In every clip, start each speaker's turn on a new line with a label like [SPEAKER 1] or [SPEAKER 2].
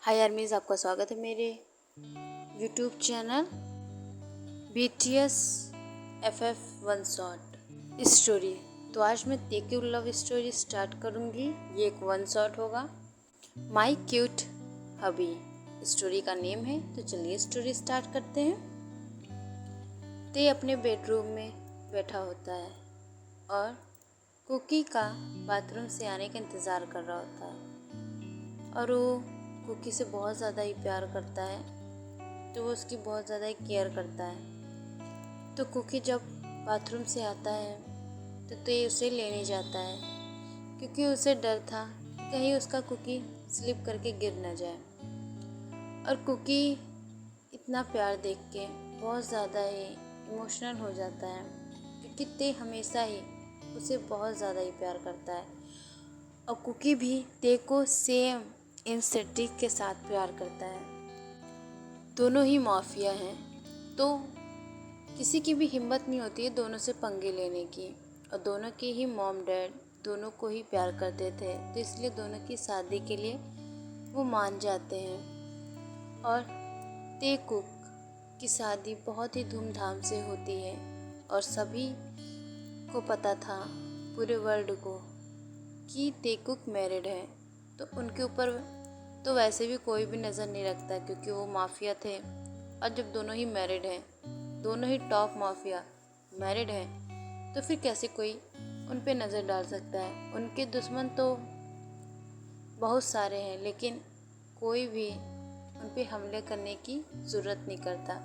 [SPEAKER 1] हाय armies, आपका स्वागत है मेरे YouTube channel BTS FF1 shot story. तो आज मैं तेक्यू लव स्टोरी स्टार्ट करूँगी। ये एक वन शॉट होगा। माई क्यूट हबी स्टोरी का नेम है। तो चलिए स्टोरी स्टार्ट करते हैं। ते अपने बेडरूम में बैठा होता है और कुकी का बाथरूम से आने का इंतज़ार कर रहा होता है और वो कुकी से बहुत ज़्यादा ही प्यार करता है, तो वो उसकी बहुत ज़्यादा ही केयर करता है। तो कुकी जब बाथरूम से आता है तो ते उसे लेने जाता है, क्योंकि उसे डर था कि कहीं उसका कुकी स्लिप करके गिर न जाए। और कुकी इतना प्यार देख के बहुत ज़्यादा ही इमोशनल हो जाता है, क्योंकि ते हमेशा ही उसे बहुत ज़्यादा ही प्यार करता है और कुकी भी ते को सेम इंस्टेंटिक के साथ प्यार करता है। दोनों ही माफिया हैं, तो किसी की भी हिम्मत नहीं होती है दोनों से पंगे लेने की। और दोनों के ही मॉम डैड दोनों को ही प्यार करते थे, तो इसलिए दोनों की शादी के लिए वो मान जाते हैं। और ते कुक की शादी बहुत ही धूमधाम से होती है और सभी को पता था, पूरे वर्ल्ड को, कि ते कुक मैरिड है। तो उनके ऊपर तो वैसे भी कोई भी नज़र नहीं रखता, क्योंकि वो माफिया थे। और जब दोनों ही मैरिड हैं, दोनों ही टॉप माफिया मैरिड हैं, तो फिर कैसे कोई उन पे नज़र डाल सकता है। उनके दुश्मन तो बहुत सारे हैं, लेकिन कोई भी उन पे हमले करने की ज़रूरत नहीं करता,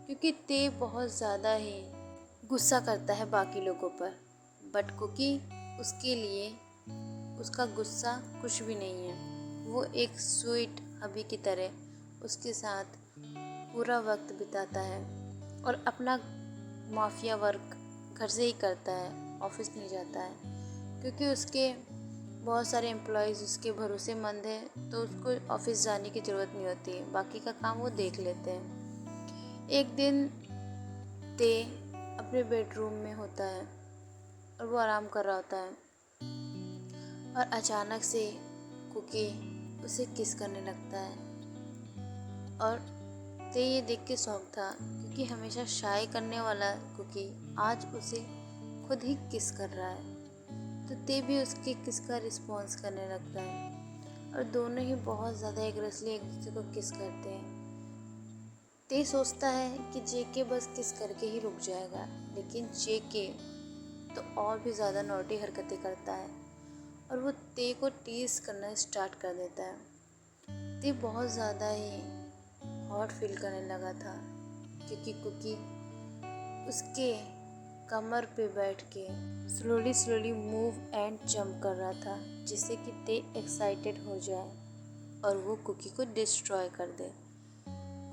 [SPEAKER 1] क्योंकि ते बहुत ज़्यादा ही गुस्सा करता है बाकी लोगों पर। बट कुकी उसके लिए उसका गुस्सा कुछ भी नहीं है। वो एक स्वीट हबी की तरह उसके साथ पूरा वक्त बिताता है और अपना माफिया वर्क घर से ही करता है, ऑफिस नहीं जाता है, क्योंकि उसके बहुत सारे एम्प्लॉयज़ उसके भरोसेमंद हैं, तो उसको ऑफिस जाने की ज़रूरत नहीं होती, बाकी का काम वो देख लेते हैं। एक दिन ते अपने बेडरूम में होता है और वो आराम कर रहा होता है और अचानक से कुकी उसे किस करने लगता है। और ते ये देख के शॉक था, क्योंकि हमेशा शाय करने वाला कुकी आज उसे खुद ही किस कर रहा है। तो ते भी उसके किस का रिस्पॉन्स करने लगता है और दोनों ही बहुत ज़्यादा एग्रेसिवली एक दूसरे को किस करते हैं। ते सोचता है कि जेके बस किस करके ही रुक जाएगा, लेकिन जेके तो और भी ज़्यादा नॉटी हरकतें करता है और वो ते को टीज करना स्टार्ट कर देता है। ते बहुत ज़्यादा ही हॉट फील करने लगा था, क्योंकि कुकी उसके कमर पे बैठ के स्लोली मूव एंड जंप कर रहा था, जिससे कि ते एक्साइटेड हो जाए और वो कुकी को डिस्ट्रॉय कर दे।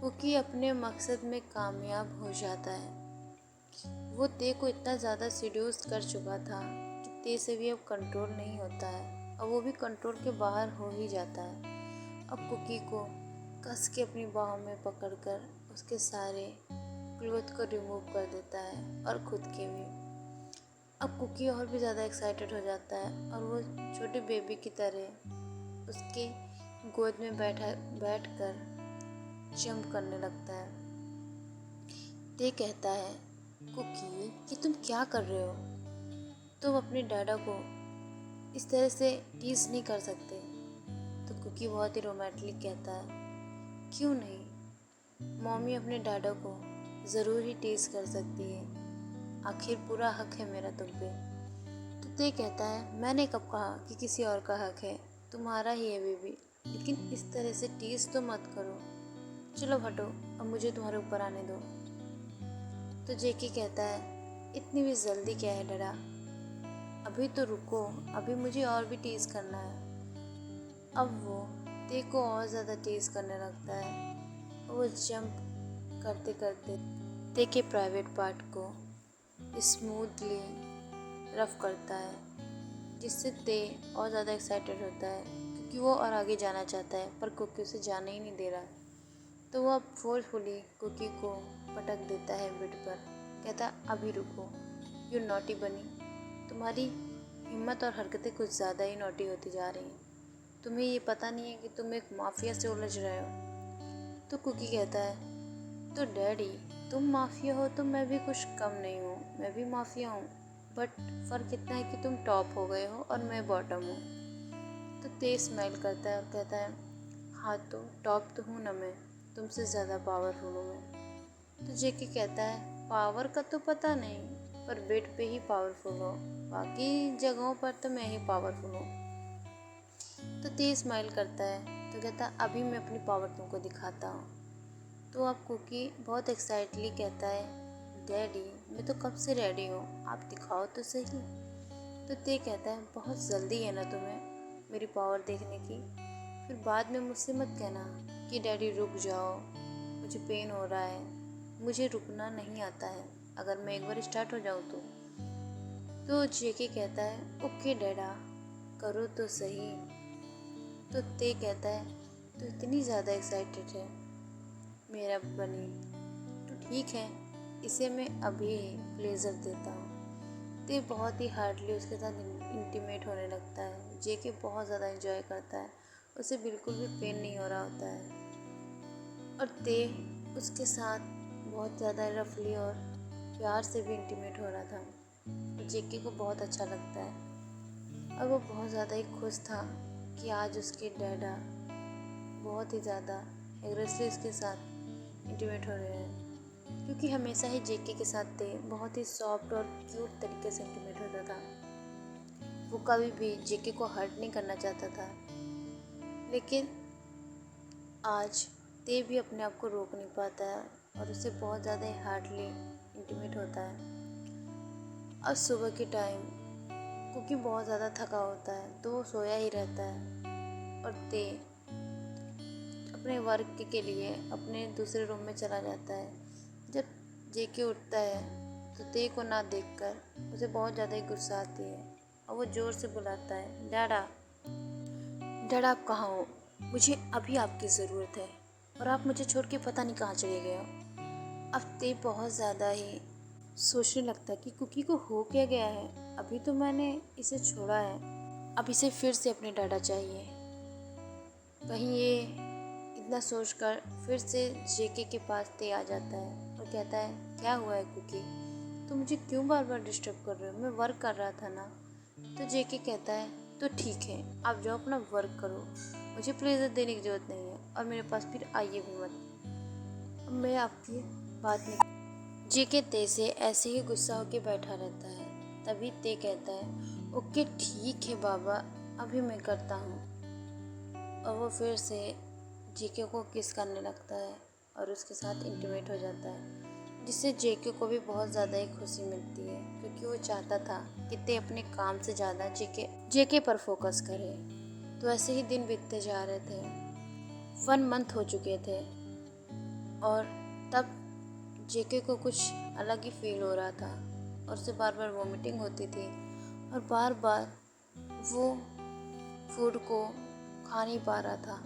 [SPEAKER 1] कुकी अपने मकसद में कामयाब हो जाता है। वो ते को इतना ज़्यादा सीड्यूस कर चुका था कि ते से भी अब कंट्रोल नहीं होता है और वो भी कंट्रोल के बाहर हो ही जाता है। अब कुकी को कस के अपनी बाहों में पकड़कर उसके सारे क्लोथ को रिमूव कर देता है और खुद के भी। अब कुकी और भी ज़्यादा एक्साइटेड हो जाता है और वो छोटे बेबी की तरह उसके गोद में बैठ कर जंप करने लगता है। ते कहता है, कुकी ये तुम क्या कर रहे हो? तुम अपने डाडा को इस तरह से टीज नहीं कर सकते। तो कुकी बहुत ही रोमांटिक कहता है, क्यों नहीं, मम्मी अपने डाडा को ज़रूर ही टीज कर सकती है, आखिर पूरा हक है मेरा तुम पे। तो ते कहता है, मैंने कब कहा कि किसी और का हक है, तुम्हारा ही है बेबी, लेकिन इस तरह से टीज तो मत करो। चलो हटो, अब मुझे तुम्हारे ऊपर आने दो। तो जेकी कहता है, इतनी भी जल्दी क्या है डरा, अभी तो रुको, अभी मुझे और भी टीज करना है। अब वो ते को और ज़्यादा टीज करने लगता है। वो जंप करते करते ते के प्राइवेट पार्ट को स्मूथली रफ करता है, जिससे ते और ज़्यादा एक्साइटेड होता है, क्योंकि वो और आगे जाना चाहता है, पर कुकी उसे जाने ही नहीं दे रहा। तो वो अब फोर्सफुली कुकी को पटक देता है बेड पर। कहता, अभी रुको, यू नॉटी बनी, तुम्हारी हिम्मत और हरकतें कुछ ज़्यादा ही नॉटी होती जा रही हैं। तुम्हें ये पता नहीं है कि तुम एक माफिया से उलझ रहे हो। तो कुकी कहता है, तो डैडी तुम माफिया हो तो मैं भी कुछ कम नहीं हूँ, मैं भी माफिया हूँ, बट फ़र्क इतना है कि तुम टॉप हो गए हो और मैं बॉटम हूँ। तो ते स्माइल करता है और कहता है, हाँ तो टॉप तो हूँ ना मैं, तुमसे ज़्यादा पावरफुल हूँ मैं। तो जेके कहता है, पावर का तो पता नहीं, पर बेड पे ही पावरफुल हो, बाकी जगहों पर तो मैं ही पावरफुल हूँ। तो ते स्माइल करता है तो कहता है, अभी मैं अपनी पावर तुमको दिखाता हूँ। तो अब कुकी बहुत एक्साइटली कहता है, डैडी मैं तो कब से रेडी हूँ, आप दिखाओ तो सही। तो ते कहता है, बहुत जल्दी है ना तुम्हें मेरी पावर देखने की, फिर बाद में मुझसे मत कहना कि डैडी रुक जाओ, मुझे पेन हो रहा है, मुझे रुकना नहीं आता है, अगर मैं एक बार स्टार्ट हो जाऊँ तो जेके कहता है, ओके डैडा करो तो सही। तो ते कहता है, तो इतनी ज़्यादा एक्साइटेड है मेरा बनी, तो ठीक है इसे मैं अभी प्लेजर देता हूँ। ते बहुत ही हार्डली उसके साथ इंटीमेट होने लगता है। जेके बहुत ज़्यादा एंजॉय करता है, उसे बिल्कुल भी पेन नहीं हो रहा होता है और ते उसके साथ बहुत ज़्यादा रफली और प्यार से भी इंटीमेट हो रहा था। जेके को बहुत अच्छा लगता है और वो बहुत ज़्यादा ही खुश था कि आज उसके डैडा बहुत ही ज़्यादा एग्रेसिवली उसके साथ इंटीमेट हो रहे हैं, क्योंकि हमेशा ही जेके के साथ ते बहुत ही सॉफ्ट और क्यूट तरीके से इंटीमेट होता था। वो कभी भी जेके को हर्ट नहीं करना चाहता था, लेकिन आज ते भी अपने आप को रोक नहीं पाता है और उससे बहुत ज़्यादा हार्डली इंटीमेट होता है। और सुबह के टाइम कुकी बहुत ज़्यादा थका होता है तो वो सोया ही रहता है और ते अपने वर्क के लिए अपने दूसरे रूम में चला जाता है। जब जेके उठता है तो ते को ना देखकर उसे बहुत ज़्यादा ही गुस्सा आती है और वो ज़ोर से बुलाता है, डैडा डैडा आप कहाँ हो, मुझे अभी आपकी ज़रूरत है और आप मुझे छोड़ के पता नहीं कहाँ चले गए हो। अब ते बहुत ज़्यादा ही सोचने लगता है कि कुकी को हो क्या गया है, अभी तो मैंने इसे छोड़ा है, अब इसे फिर से अपने डैडा चाहिए। कहीं ये इतना सोचकर फिर से जेके के पास ते आ जाता है और कहता है, क्या हुआ है कुकी, तो मुझे क्यों बार बार डिस्टर्ब कर रहे हो, मैं वर्क कर रहा था ना। तो जेके कहता है, तो ठीक है आप जाओ अपना वर्क करो, मुझे प्लेजर देने की ज़रूरत नहीं है और मेरे पास फिर आइए भी मत, अब मैं आपकी बात नहीं। जेके ते से ऐसे ही गुस्सा होके बैठा रहता है। तभी ते कहता है, ओके ठीक है बाबा, अभी मैं करता हूँ। और वो फिर से जेके को किस करने लगता है और उसके साथ इंटीमेट हो जाता है, जिससे जेके को भी बहुत ज़्यादा ही खुशी मिलती है, क्योंकि वो चाहता था कि ते अपने काम से ज़्यादा जेके पर फोकस करे। तो ऐसे ही दिन बीतते जा रहे थे, 1 मंथ हो चुके थे और तब जेके को कुछ अलग ही फील हो रहा था और उसे बार बार वॉमिटिंग होती थी और बार बार वो फूड को खा नहीं पा रहा था।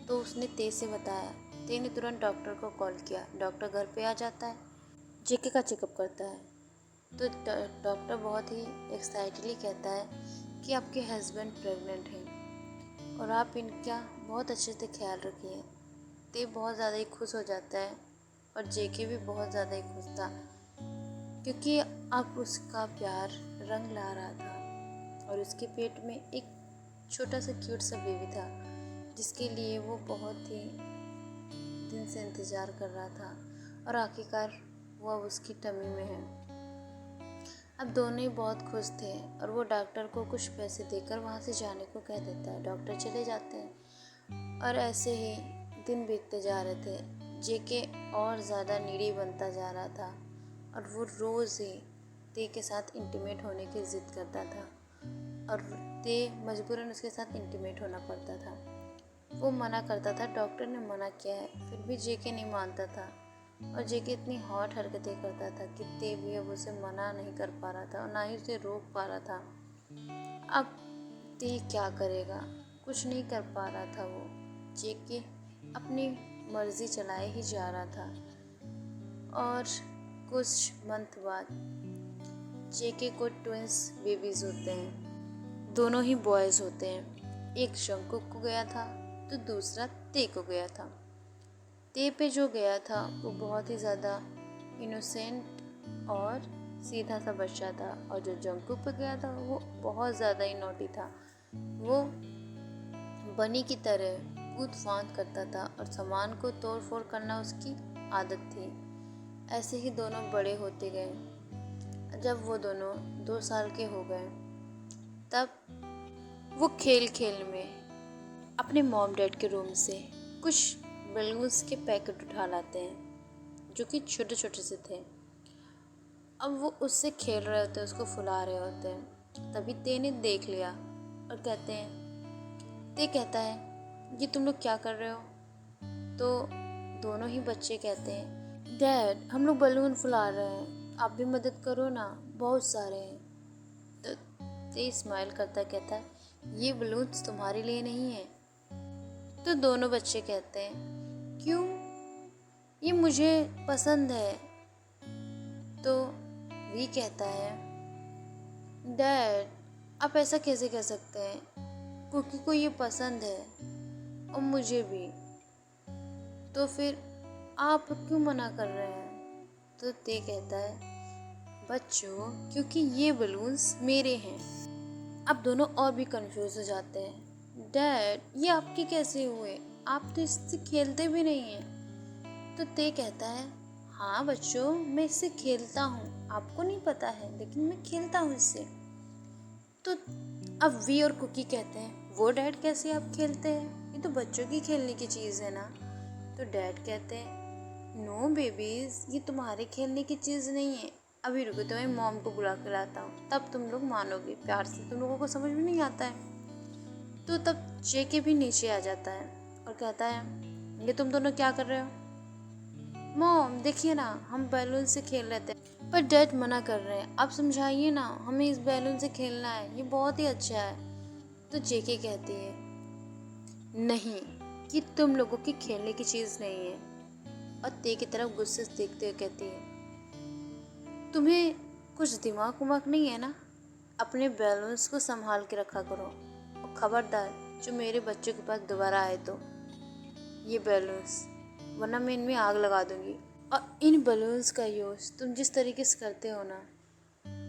[SPEAKER 1] तो उसने ते से बताया, ते ने तुरंत डॉक्टर को कॉल किया। डॉक्टर घर पे आ जाता है, जेके का चेकअप करता है। तो डॉक्टर बहुत ही एक्साइटली कहता है कि आपके हस्बैंड प्रेग्नेंट हैं और आप इनका बहुत अच्छे से ख्याल रखिए। ते बहुत ज़्यादा ही खुश हो जाता है और जेके भी बहुत ज़्यादा ही खुश था, क्योंकि अब उसका प्यार रंग ला रहा था और उसके पेट में एक छोटा सा क्यूट सा बेबी था, जिसके लिए वो बहुत ही दिन से इंतज़ार कर रहा था और आखिरकार वो अब उसकी टमी में है। अब दोनों ही बहुत खुश थे और वो डॉक्टर को कुछ पैसे देकर वहाँ से जाने को कह देता है। डॉक्टर चले जाते हैं और ऐसे ही दिन बीतते जा रहे थे। जेके और ज़्यादा नीडी बनता जा रहा था और वो रोज़ ही ते के साथ इंटीमेट होने की ज़िद करता था और ते मजबूरन उसके साथ इंटीमेट होना पड़ता था। वो मना करता था, डॉक्टर ने मना किया है, फिर भी जेके नहीं मानता था और जेके इतनी हॉट हरकतें करता था कि ते भी अब उसे मना नहीं कर पा रहा था और ना ही उसे रोक पा रहा था। अब ते क्या करेगा, कुछ नहीं कर पा रहा था वो। जेके अपनी मर्जी चलाए ही जा रहा था और कुछ मंथ बाद जेके को ट्विंस बेबीज़ होते हैं, दोनों ही बॉयज़ होते हैं। एक जंकुक को गया था तो दूसरा ते को गया था। ते पे जो गया था वो बहुत ही ज़्यादा इनोसेंट और सीधा सा बच्चा था, और जो जंकुक पे गया था वो बहुत ज़्यादा ही नॉटी था। वो बनी की तरह कूद फांद करता था और सामान को तोड़ फोड़ करना उसकी आदत थी। ऐसे ही दोनों बड़े होते गए। जब वो दोनों 2 साल के हो गए तब वो खेल खेल में अपने मॉम डैड के रूम से कुछ बलून्स के पैकेट उठा लाते हैं जो कि छोटे छोटे से थे। अब वो उससे खेल रहे होते हैं, उसको फुला रहे होते हैं। तभी ते ने देख लिया और ते कहता है ये तुम लोग क्या कर रहे हो? तो दोनों ही बच्चे कहते हैं डैड हम लोग बलून फुला रहे हैं, आप भी मदद करो ना, बहुत सारे हैं। तो ते स्माइल करता कहता है ये बलून्स तुम्हारे लिए नहीं है। तो दोनों बच्चे कहते हैं क्यों, ये मुझे पसंद है। तो वी कहता है डैड आप ऐसा कैसे कह सकते हैं, कुकी को ये पसंद है और मुझे भी, तो फिर आप क्यों मना कर रहे हैं? तो ते कहता है बच्चों क्योंकि ये बलून्स मेरे हैं। अब दोनों और भी कंफ्यूज हो जाते हैं डैड ये आपके कैसे हुए, आप तो इससे खेलते भी नहीं हैं। तो ते कहता है हाँ बच्चों मैं इससे खेलता हूँ, आपको नहीं पता है लेकिन मैं खेलता हूँ इससे। तो अब वी और कुकी कहते हैं वो डैड कैसे आप खेलते हैं, ये तो बच्चों की खेलने की चीज़ है ना। तो डैड कहते हैं नो बेबीज ये तुम्हारे खेलने की चीज़ नहीं है, अभी रुको तो मैं मॉम को बुला के लाता हूँ तब तुम लोग मानोगे, प्यार से तुम लोगों को समझ में नहीं आता है। तो तब जेके भी नीचे आ जाता है और कहता है ये तुम दोनों क्या कर रहे हो? मॉम देखिए ना हम बैलून से खेल रहे थे पर डैड मना कर रहे हैं, आप समझाइए ना, हमें इस बैलून से खेलना है, ये बहुत ही अच्छा है। तो जेके कहती है नहीं कि तुम लोगों की खेलने की चीज़ नहीं है, और ते की तरफ गुस्से से देखते हुए कहती है तुम्हें कुछ दिमाग उमाग नहीं है ना, अपने बैलून्स को संभाल के रखा करो, और खबरदार जो मेरे बच्चों के पास दोबारा आए तो ये बैलून्स, वरना मैं इनमें आग लगा दूंगी। और इन बलून्स का यूज़ तुम जिस तरीके से करते हो ना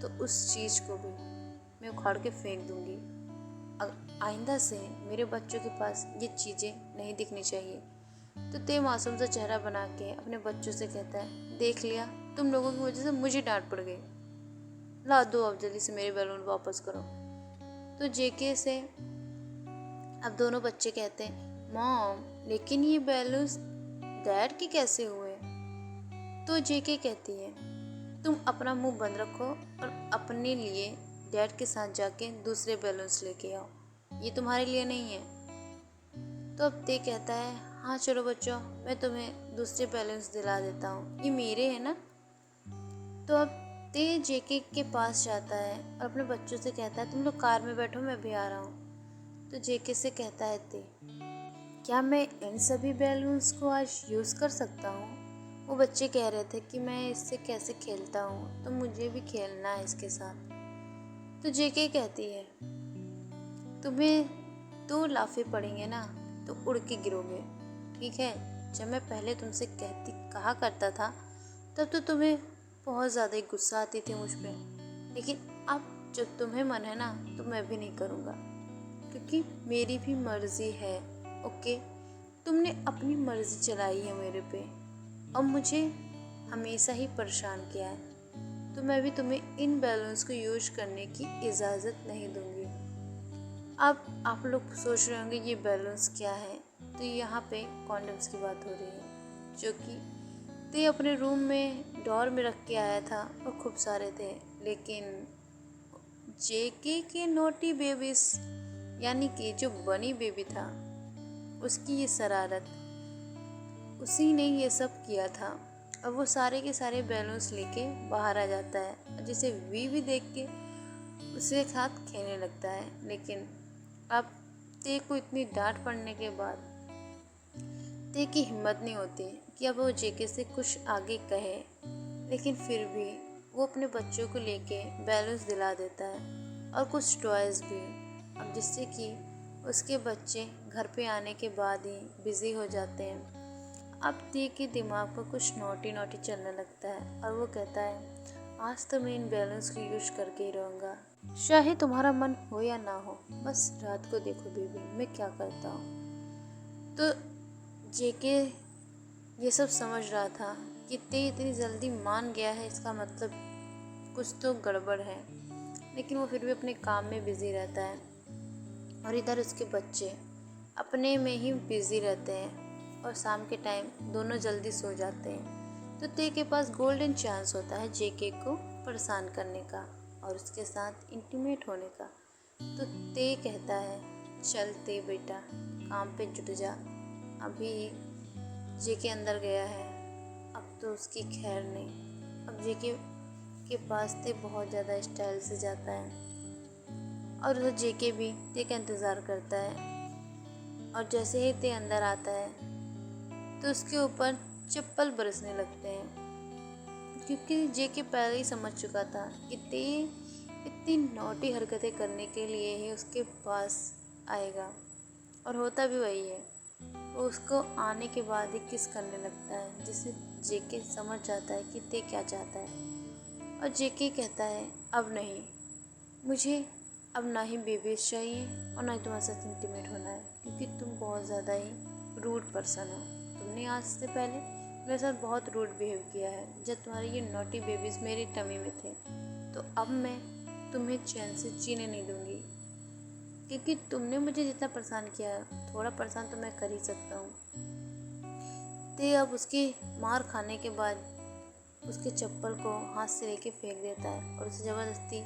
[SPEAKER 1] तो उस चीज़ को भी मैं उखाड़ के फेंक दूंगी। आइंदा से मेरे बच्चों के पास ये चीज़ें नहीं दिखनी चाहिए। तो ते मासूम सा चेहरा बना के अपने बच्चों से कहता है देख लिया तुम लोगों की वजह से मुझे डांट पड़ गई, ला दो अब जल्दी से मेरे बैलून वापस करो। तो जेके से अब दोनों बच्चे कहते हैं मॉम लेकिन ये बैलून्स डैड के कैसे हुए? तो जेके कहती है तुम अपना मुंह बंद रखो और अपने लिए डैड के साथ जाके दूसरे बैलून्स लेके आओ, ये तुम्हारे लिए नहीं है। तो अब ते कहता है हाँ चलो बच्चों मैं तुम्हें दूसरे बैलून्स दिला देता हूँ, ये मेरे हैं ना। तो अब ते जेके के पास जाता है और अपने बच्चों से कहता है तुम लोग कार में बैठो मैं भी आ रहा हूँ। तो जेके से कहता है ते क्या मैं इन सभी बैलून्स को आज यूज़ कर सकता हूँ? वो बच्चे कह रहे थे कि मैं इससे कैसे खेलता हूँ, तो मुझे भी खेलना है इसके साथ। तो जेके कहती है तुम्हें 2 लाफे पड़ेंगे ना तो उड़ के गिरोगे, ठीक है? जब मैं पहले तुमसे कहा करता था तब तो तुम्हें बहुत ज़्यादा ही गुस्सा आती थी मुझ पर, लेकिन अब जब तुम्हें मन है ना तो मैं भी नहीं करूँगा, क्योंकि मेरी भी मर्ज़ी है। ओके तुमने अपनी मर्ज़ी चलाई है मेरे पे और मुझे हमेशा ही परेशान किया है, तो मैं भी तुम्हें इन बैलून्स को यूज करने की इजाज़त नहीं दूंगी। अब आप लोग सोच रहे होंगे ये बैलून्स क्या है, तो यहाँ पे कॉन्डम्स की बात हो रही है जो कि ते अपने रूम में डॉर में रख के आया था और खूब सारे थे, लेकिन जेके के नोटी बेबीज यानी कि जो बनी बेबी था उसकी ये शरारत, उसी ने ये सब किया था। और वो सारे के सारे बैलून्स लेके बाहर आ जाता है, जिसे वी भी देख के उसके साथ खेलने लगता है। लेकिन अब ते को इतनी डांट पड़ने के बाद ते की हिम्मत नहीं होती कि अब वो जेके से कुछ आगे कहे, लेकिन फिर भी वो अपने बच्चों को लेके बैलून्स दिला देता है और कुछ टॉयज़ भी, अब जिससे कि उसके बच्चे घर पे आने के बाद ही बिज़ी हो जाते हैं। अब ते के दिमाग पर कुछ नोटी नोटी चलने लगता है और वो कहता है आज तो मैं इन बैलून्स को यूज करके ही रहूँगा, चाहे तुम्हारा मन हो या ना हो, बस रात को देखो बेबी मैं क्या करता हूँ। तो जेके ये सब समझ रहा था कि ते इतनी जल्दी मान गया है, इसका मतलब कुछ तो गड़बड़ है, लेकिन वो फिर भी अपने काम में बिज़ी रहता है और इधर उसके बच्चे अपने में ही बिज़ी रहते हैं और शाम के टाइम दोनों जल्दी सो जाते हैं। तो ते के पास गोल्डन चांस होता है जेके को परेशान करने का और उसके साथ इंटीमेट होने का। तो ते कहता है चल ते बेटा काम पे जुट जा। अभी जेके अंदर गया है, अब तो उसकी खैर नहीं। अब जेके के पास ते बहुत ज़्यादा स्टाइल से जाता है और उधर जेके भी ते का इंतज़ार करता है और जैसे ही ते अंदर आता है तो उसके ऊपर चप्पल बरसने लगते हैं, क्योंकि जेके पहले ही समझ चुका था कि ते इतनी नौटी हरकतें करने के लिए ही उसके पास आएगा और होता भी वही है। वो उसको आने के बाद ही किस करने लगता है, जिससे जेके समझ जाता है कि ते क्या चाहता है। और जेके कहता है अब नहीं, मुझे अब ना ही बेबीज चाहिए और ना ही तुम्हारे साथ इंटीमेट होना है, क्योंकि तुम बहुत ज़्यादा ही रूड पर्सन हो। तुमने आज से पहले मेरे साथ बहुत रूड बिहेव किया है। जब तुम्हारे ये नॉटी बेबीज मेरी टमी में थे तो अब मैं तुम्हें चैन से जीने नहीं दूंगी, क्योंकि तुमने मुझे जितना परेशान किया है थोड़ा परेशान तो मैं कर ही सकता हूँ। ते अब उसकी मार खाने के बाद उसके चप्पल को हाथ से लेके फेंक देता है और उसे ज़बरदस्ती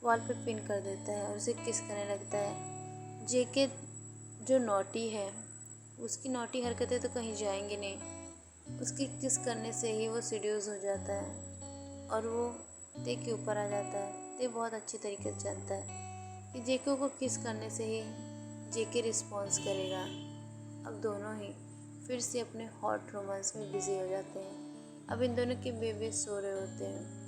[SPEAKER 1] वॉल पे पिन कर देता है और उसे किस करने लगता है। जेके जो नॉटी है उसकी नॉटी हरकतें तो कहीं जाएंगी नहीं, उसकी किस करने से ही वो सीड्यूस हो जाता है और वो ते के ऊपर आ जाता है। ते बहुत अच्छी तरीके से जानता है कि जेके को किस करने से ही जेके रिस्पॉन्स करेगा। अब दोनों ही फिर से अपने हॉट रोमांस में बिजी हो जाते हैं। अब इन दोनों के बेबी सो रहे होते हैं